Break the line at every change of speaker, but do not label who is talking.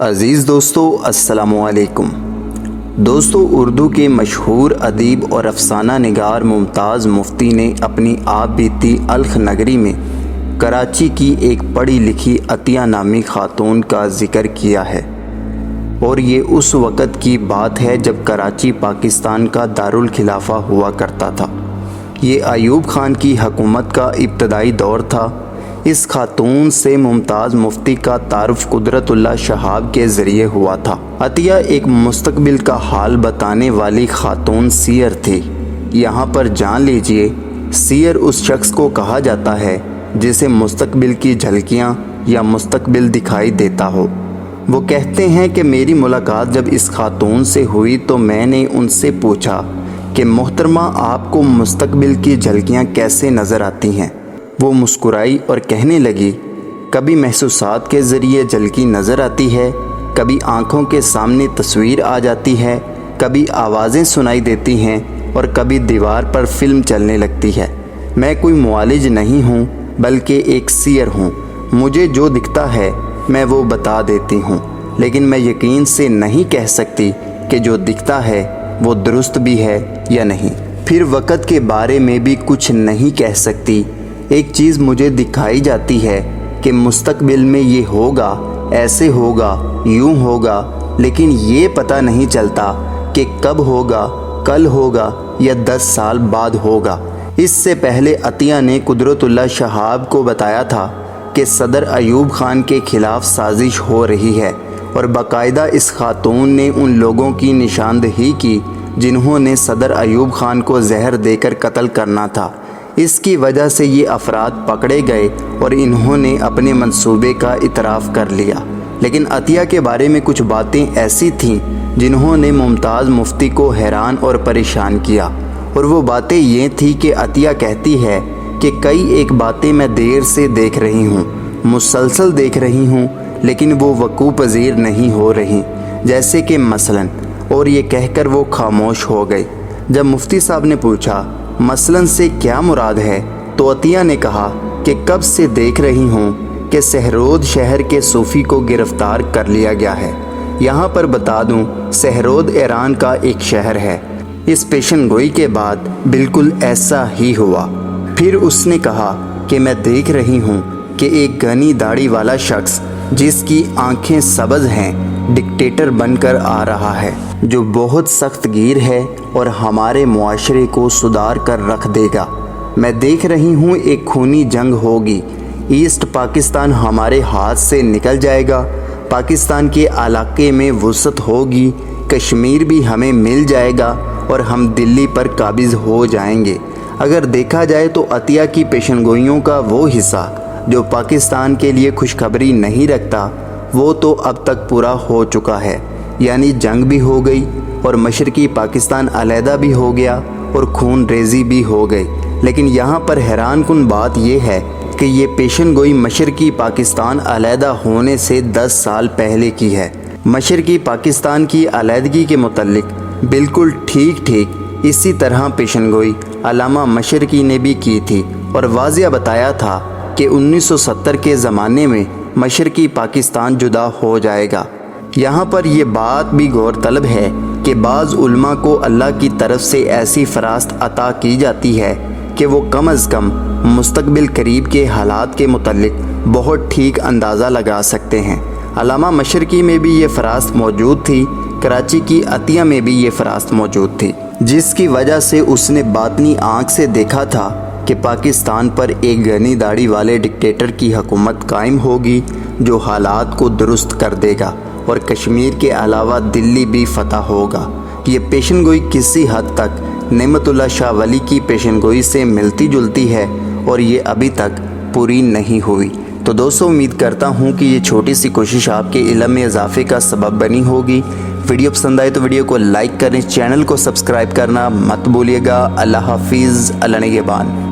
عزیز دوستو السلام علیکم۔ دوستو، اردو کے مشہور ادیب اور افسانہ نگار ممتاز مفتی نے اپنی آپ بیتی الخ نگری میں کراچی کی ایک پڑھی لکھی عطیہ نامی خاتون کا ذکر کیا ہے، اور یہ اس وقت کی بات ہے جب کراچی پاکستان کا دارالخلافہ ہوا کرتا تھا۔ یہ ایوب خان کی حکومت کا ابتدائی دور تھا۔ اس خاتون سے ممتاز مفتی کا تعارف قدرت اللہ شہاب کے ذریعے ہوا تھا۔ عطیہ ایک مستقبل کا حال بتانے والی خاتون سیر تھی۔ یہاں پر جان لیجئے، سیر اس شخص کو کہا جاتا ہے جسے مستقبل کی جھلکیاں یا مستقبل دکھائی دیتا ہو۔ وہ کہتے ہیں کہ میری ملاقات جب اس خاتون سے ہوئی تو میں نے ان سے پوچھا کہ محترمہ، آپ کو مستقبل کی جھلکیاں کیسے نظر آتی ہیں؟ وہ مسکرائی اور کہنے لگی، کبھی محسوسات کے ذریعے جھلکی نظر آتی ہے، کبھی آنکھوں کے سامنے تصویر آ جاتی ہے، کبھی آوازیں سنائی دیتی ہیں اور کبھی دیوار پر فلم چلنے لگتی ہے۔ میں کوئی معالج نہیں ہوں بلکہ ایک سیر ہوں۔ مجھے جو دکھتا ہے میں وہ بتا دیتی ہوں، لیکن میں یقین سے نہیں کہہ سکتی کہ جو دکھتا ہے وہ درست بھی ہے یا نہیں۔ پھر وقت کے بارے میں بھی کچھ نہیں کہہ سکتی۔ ایک چیز مجھے دکھائی جاتی ہے کہ مستقبل میں یہ ہوگا، ایسے ہوگا، یوں ہوگا، لیکن یہ پتہ نہیں چلتا کہ کب ہوگا، کل ہوگا یا 10 سال بعد ہوگا۔ اس سے پہلے عطیہ نے قدرت اللہ شہاب کو بتایا تھا کہ صدر ایوب خان کے خلاف سازش ہو رہی ہے، اور باقاعدہ اس خاتون نے ان لوگوں کی نشاندہی کی جنہوں نے صدر ایوب خان کو زہر دے کر قتل کرنا تھا۔ اس کی وجہ سے یہ افراد پکڑے گئے اور انہوں نے اپنے منصوبے کا اعتراف کر لیا۔ لیکن عطیہ کے بارے میں کچھ باتیں ایسی تھیں جنہوں نے ممتاز مفتی کو حیران اور پریشان کیا، اور وہ باتیں یہ تھیں کہ عطیہ کہتی ہے کہ کئی ایک باتیں میں دیر سے دیکھ رہی ہوں، مسلسل دیکھ رہی ہوں، لیکن وہ وقوع پذیر نہیں ہو رہی، جیسے کہ مثلاً، اور یہ کہہ کر وہ خاموش ہو گئی۔ جب مفتی صاحب نے پوچھا مثلاً سے کیا مراد ہے، تو عطیہ نے کہا کہ کب سے دیکھ رہی ہوں کہ سہرود شہر کے صوفی کو گرفتار کر لیا گیا ہے۔ یہاں پر بتا دوں، سہرود ایران کا ایک شہر ہے۔ اس پیشن گوئی کے بعد بالکل ایسا ہی ہوا۔ پھر اس نے کہا کہ میں دیکھ رہی ہوں کہ ایک گھنی داڑھی والا شخص جس کی آنکھیں سبز ہیں ڈکٹیٹر بن کر آ رہا ہے، جو بہت سخت گیر ہے اور ہمارے معاشرے کو سدھار کر رکھ دے گا۔ میں دیکھ رہی ہوں ایک خونی جنگ ہوگی، ایسٹ پاکستان ہمارے ہاتھ سے نکل جائے گا، پاکستان کے علاقے میں وسعت ہوگی، کشمیر بھی ہمیں مل جائے گا اور ہم دلی پر قابض ہو جائیں گے۔ اگر دیکھا جائے تو عطیہ کی پیشن گوئیوں کا وہ حصہ جو پاکستان کے لیے خوشخبری نہیں رکھتا، وہ تو اب تک پورا ہو چکا ہے، یعنی جنگ بھی ہو گئی اور مشرقی پاکستان علیحدہ بھی ہو گیا اور خون ریزی بھی ہو گئی۔ لیکن یہاں پر حیران کن بات یہ ہے کہ یہ پیشن گوئی مشرقی پاکستان علیحدہ ہونے سے 10 سال پہلے کی ہے۔ مشرقی پاکستان کی علیحدگی کے متعلق بالکل ٹھیک اسی طرح پیشن گوئی علامہ مشرقی نے بھی کی تھی، اور واضح بتایا تھا کہ 1970 کے زمانے میں مشرقی پاکستان جدا ہو جائے گا۔ یہاں پر یہ بات بھی غور طلب ہے کہ بعض علماء کو اللہ کی طرف سے ایسی فراست عطا کی جاتی ہے کہ وہ کم از کم مستقبل قریب کے حالات کے متعلق بہت ٹھیک اندازہ لگا سکتے ہیں۔ علامہ مشرقی میں بھی یہ فراست موجود تھی، کراچی کی عطیہ میں بھی یہ فراست موجود تھی، جس کی وجہ سے اس نے باطنی آنکھ سے دیکھا تھا کہ پاکستان پر ایک گھنی داڑھی والے ڈکٹیٹر کی حکومت قائم ہوگی جو حالات کو درست کر دے گا، اور کشمیر کے علاوہ دلی بھی فتح ہوگا۔ یہ پیشن گوئی کسی حد تک نعمت اللہ شاہ ولی کی پیشن گوئی سے ملتی جلتی ہے، اور یہ ابھی تک پوری نہیں ہوئی۔ تو دوستو، امید کرتا ہوں کہ یہ چھوٹی سی کوشش آپ کے علم میں اضافے کا سبب بنی ہوگی۔ ویڈیو پسند آئے تو ویڈیو کو لائک کریں، چینل کو سبسکرائب کرنا مت بھولیے گا۔ اللہ حافظ، اللہ نگہبان۔